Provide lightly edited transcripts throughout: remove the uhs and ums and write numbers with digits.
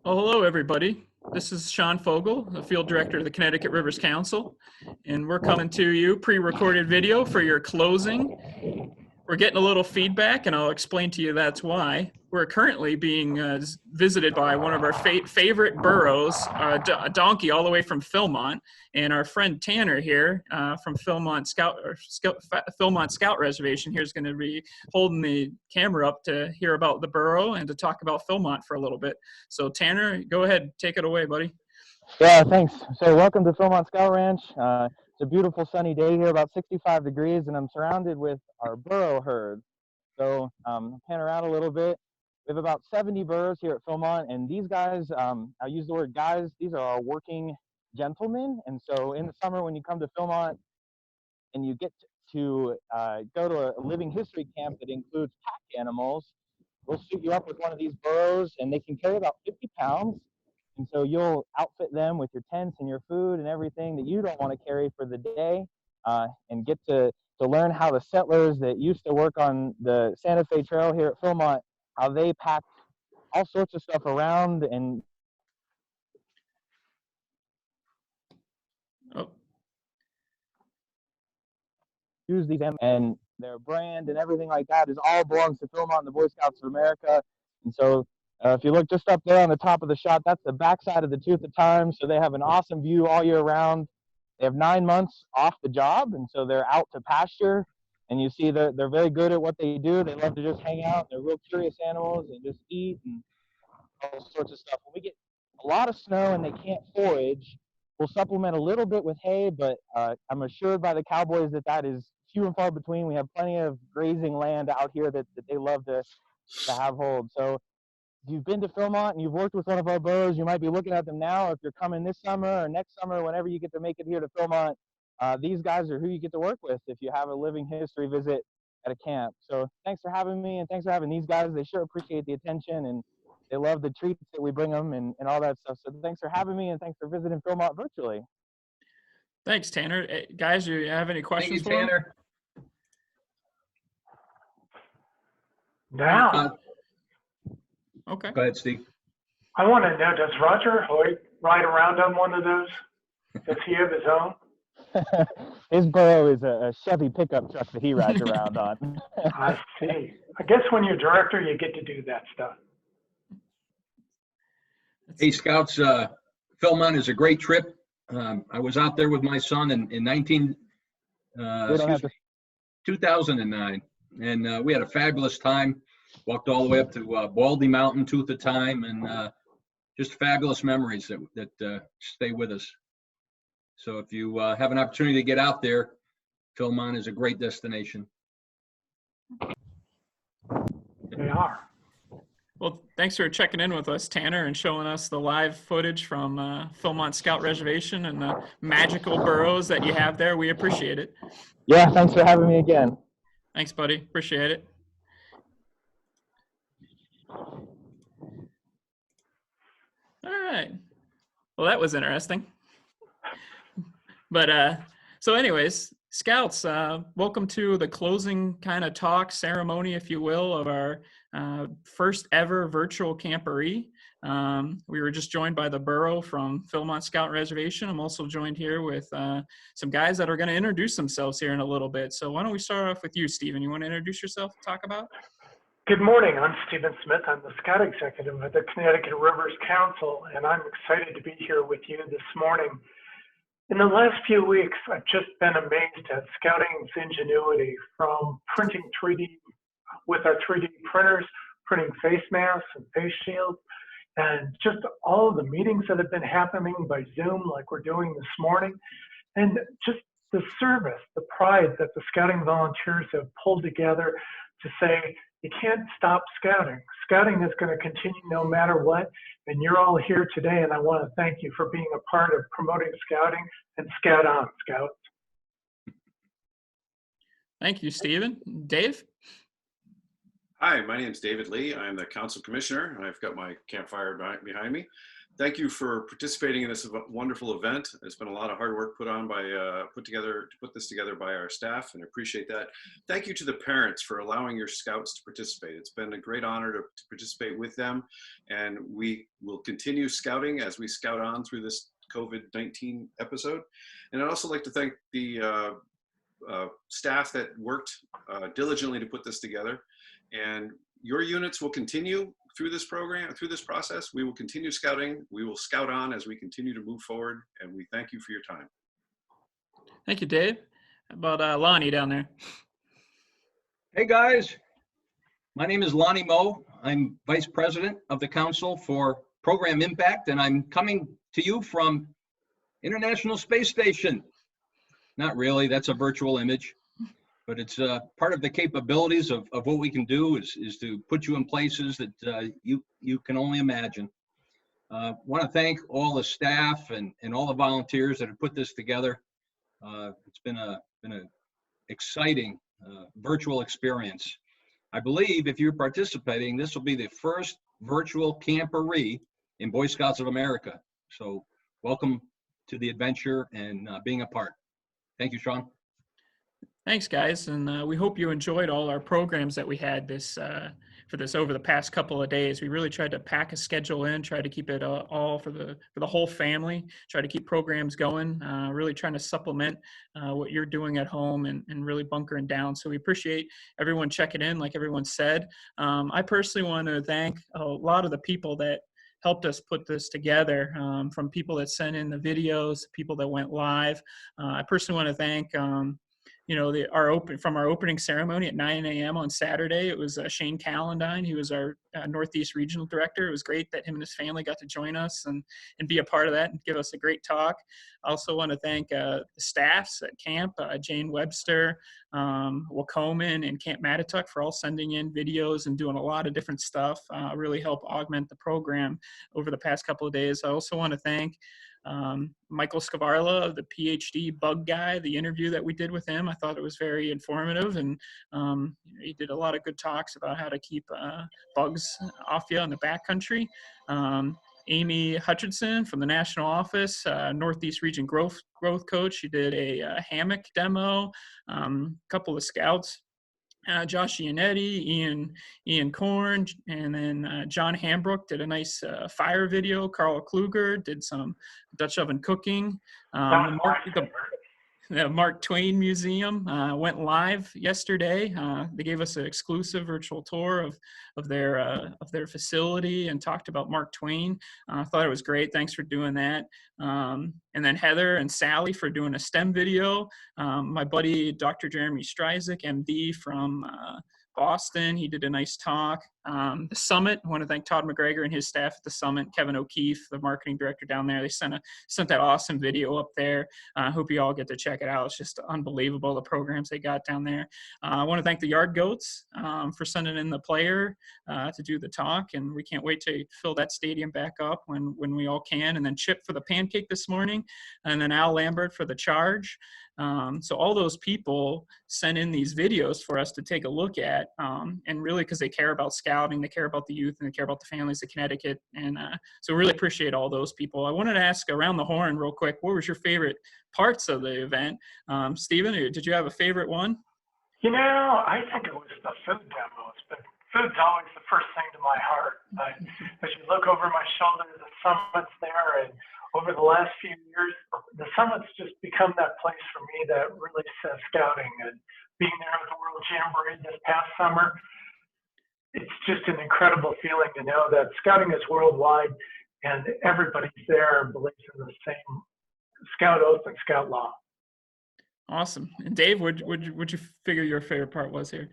Well, hello, everybody. This is Sean Fogel, the field director of the Connecticut Rivers Council, and we're coming to you pre-recorded video for your closing. We're getting a little feedback, and I'll explain to you that's why. We're currently being visited by one of our favorite burros, a donkey all the way from Philmont, and our friend Tanner here from Philmont Scout Reservation here is going to be holding the camera up to hear about the burro and to talk about Philmont for a little bit. So Tanner, go ahead, take it away, buddy. Yeah, thanks. So welcome to Philmont Scout Ranch. It's a beautiful sunny day here, about 65 degrees, and I'm surrounded with our burro herd. So pan around a little bit. We have about 70 burros here at Philmont, and these guys, I use the word guys, these are our working gentlemen. And so in the summer when you come to Philmont and you get to go to a living history camp that includes pack animals, we'll suit you up with one of these burros, and they can carry about 50 pounds. And so you'll outfit them with your tents and your food and everything that you don't want to carry for the day, and get to learn how the settlers that used to work on the Santa Fe Trail here at Philmont, how they packed all sorts of stuff around and use these, and their brand and everything like that is all belongs to Philmont and the Boy Scouts of America. And so if you look just up there on the top of the shot, that's the backside of the Tooth of Time. So they have an awesome view all year round. They have 9 months off the job, and so they're out to pasture. And you see they're very good at what they do. They love to just hang out. They're real curious animals and just eat and all sorts of stuff. When we get a lot of snow and they can't forage, we'll supplement a little bit with hay, but I'm assured by the cowboys that is few and far between. We have plenty of grazing land out here that they love to have hold. So if you've been to Philmont and you've worked with one of our burros, you might be looking at them now. If you're coming this summer or next summer, whenever you get to make it here to Philmont, these guys are who you get to work with if you have a living history visit at a camp. So thanks for having me, and thanks for having these guys. They sure appreciate the attention, and they love the treats that we bring them and all that stuff. So thanks for having me, and thanks for visiting Philmont virtually. Thanks, Tanner. Hey, guys, do you have any questions for Tanner? Now, Okay. Go ahead, Steve. I want to know, does Roger Hoyt ride around on one of those? Does he have his own? His burro is a Chevy pickup truck that he rides around on. I see. I guess when you're director, you get to do that stuff. Hey, Scouts, Philmont is a great trip. I was out there with my son in 2009, and we had a fabulous time. Walked all the way up to Baldy Mountain, Tooth of Time, and just fabulous memories that stay with us. So if you have an opportunity to get out there, Philmont is a great destination. They are. Well, thanks for checking in with us, Tanner, and showing us the live footage from Philmont Scout Reservation and the magical burros that you have there. We appreciate it. Yeah, thanks for having me again. Thanks, buddy. Appreciate it. All right. Well, that was interesting. But so anyways, Scouts, welcome to the closing kind of talk ceremony, if you will, of our first ever virtual camporee. We were just joined by the burro from Philmont Scout Reservation. I'm also joined here with some guys that are going to introduce themselves here in a little bit. So why don't we start off with you, Stephen? You want to introduce yourself, talk about? Good morning. I'm Stephen Smith. I'm the Scout Executive at the Connecticut Rivers Council, and I'm excited to be here with you this morning. In the last few weeks, I've just been amazed at scouting's ingenuity, from printing 3D with our 3D printers, printing face masks and face shields, and just all of the meetings that have been happening by Zoom like we're doing this morning, and just the service, the pride that the scouting volunteers have pulled together to say, you can't stop scouting. Scouting is going to continue no matter what, and you're all here today, and I want to thank you for being a part of promoting scouting, and Scout on, Scouts. Thank you, Stephen. Dave? Hi, my name is David Lee. I'm the Council Commissioner. I've got my campfire behind me. Thank you for participating in this wonderful event. It's been a lot of hard work put this together by our staff, and I appreciate that. Thank you to the parents for allowing your scouts to participate. It's been a great honor to participate with them, and we will continue scouting as we scout on through this COVID-19 episode. And I'd also like to thank the staff that worked diligently to put this together. And your units will continue through this program, through this process. We will continue scouting. We will scout on as we continue to move forward. And we thank you for your time. Thank you, Dave. How about Lonnie down there? Hey guys, my name is Lonnie Moe. I'm Vice President of the Council for Program Impact, and I'm coming to you from International Space Station. Not really, that's a virtual image. But it's part of the capabilities of what we can do is to put you in places that you can only imagine. Want to thank all the staff and all the volunteers that have put this together. It's been an exciting virtual experience. I believe if you're participating, this will be the first virtual camporee in Boy Scouts of America. So welcome to the adventure and being a part. Thank you, Sean. Thanks, guys, and we hope you enjoyed all our programs that we had for this over the past couple of days. We really tried to pack a schedule in, try to keep it all for the whole family, try to keep programs going, really trying to supplement what you're doing at home and really bunkering down. So we appreciate everyone checking in, like everyone said. I personally want to thank a lot of the people that helped us put this together, from people that sent in the videos, people that went live. I personally want to thank our opening ceremony at 9 a.m. on Saturday. It was Shane Callandine. He was our Northeast Regional Director. It was great that him and his family got to join us and be a part of that and give us a great talk. I also want to thank the staffs at camp, Jane Webster, Wacomin, and Camp Mattituck for all sending in videos and doing a lot of different stuff, really help augment the program over the past couple of days. I also want to thank Michael Scavarla, the PhD bug guy, the interview that we did with him. I thought it was very informative, and he did a lot of good talks about how to keep bugs off you in the backcountry. Amy Hutchinson from the national office, Northeast Region growth coach. She did a hammock demo, a couple of scouts. Josh Iannetti, Ian Korn, and then John Hambrook did a nice fire video. Carl Kluger did some Dutch oven cooking. The Mark Twain Museum went live yesterday. They gave us an exclusive virtual tour of their facility and talked about Mark Twain. I thought it was great. Thanks for doing that. And then Heather and Sally for doing a STEM video. My buddy, Dr. Jeremy Stryzik, MD from Boston. He did a nice talk. The summit, I want to thank Todd McGregor and his staff at the summit, Kevin O'Keefe, the marketing director down there. They sent that awesome video up there. I hope you all get to check it out. It's just unbelievable, the programs they got down there. I want to thank the Yard Goats for sending in the player to do the talk, and we can't wait to fill that stadium back up when we all can. And then Chip for the pancake this morning, and then Al Lambert for the charge. So all those people sent in these videos for us to take a look at, and really because they care about scouting, they care about the youth, and they care about the families of Connecticut. And so really appreciate all those people. I wanted to ask around the horn real quick, what was your favorite parts of the event? Stephen, did you have a favorite one? I think it was the food demos, but food's always the first thing to my heart. But as you look over my shoulder, the summit's there, and over the last few years, the summit's just become that place for me that really says scouting. And being there at the World Jamboree this past summer, it's just an incredible feeling to know that scouting is worldwide and everybody's there and believes in the same scout oath and scout law. Awesome. And Dave, would you figure your favorite part was here?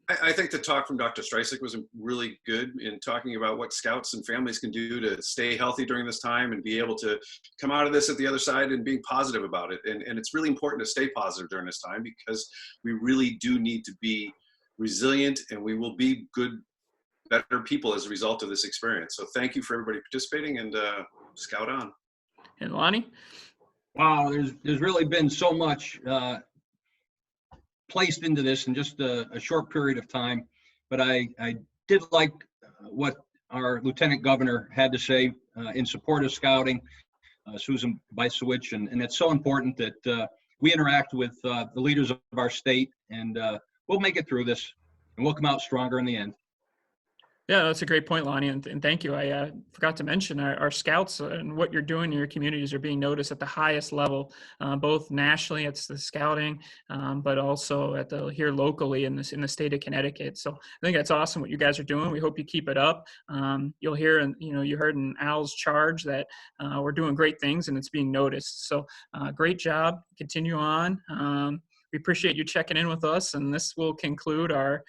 I think the talk from Dr. Stryzik was really good in talking about what scouts and families can do to stay healthy during this time and be able to come out of this at the other side and being positive about it. And it's really important to stay positive during this time because we really do need to be resilient, and we will be better people as a result of this experience. So thank you for everybody participating, and scout on. And Lonnie? Wow, there's really been so much placed into this in just a short period of time. But I did like what our Lieutenant Governor had to say in support of scouting, Susan Bysewicz, and it's so important that we interact with the leaders of our state, and we'll make it through this, and we'll come out stronger in the end. Yeah, that's a great point, Lonnie, and thank you. I forgot to mention our scouts and what you're doing in your communities are being noticed at the highest level, both nationally, it's the scouting, but also at here locally in the state of Connecticut. So I think that's awesome what you guys are doing. We hope you keep it up. You'll hear, and you heard in Al's charge that we're doing great things and it's being noticed. So great job. Continue on. We appreciate you checking in with us, and this will conclude our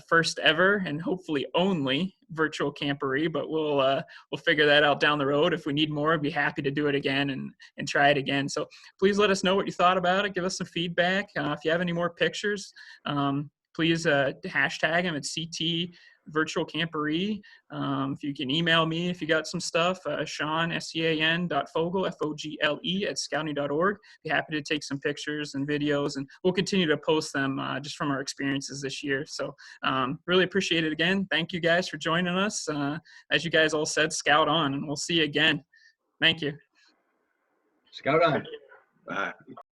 first ever and hopefully only virtual camporee, but we'll figure that out down the road. If we need more, I'd be happy to do it again and try it again. So please let us know what you thought about it. Give us some feedback. If you have any more pictures, please hashtag them at CT Virtual Camporee. If you can email me if you got some stuff, Sean, SCAN.Fogle, FOGLE at scouting.org. Be happy to take some pictures and videos, and we'll continue to post them just from our experiences this year. So really appreciate it again. Thank you guys for joining us. As you guys all said, scout on, and we'll see you again. Thank you. Scout on. Bye.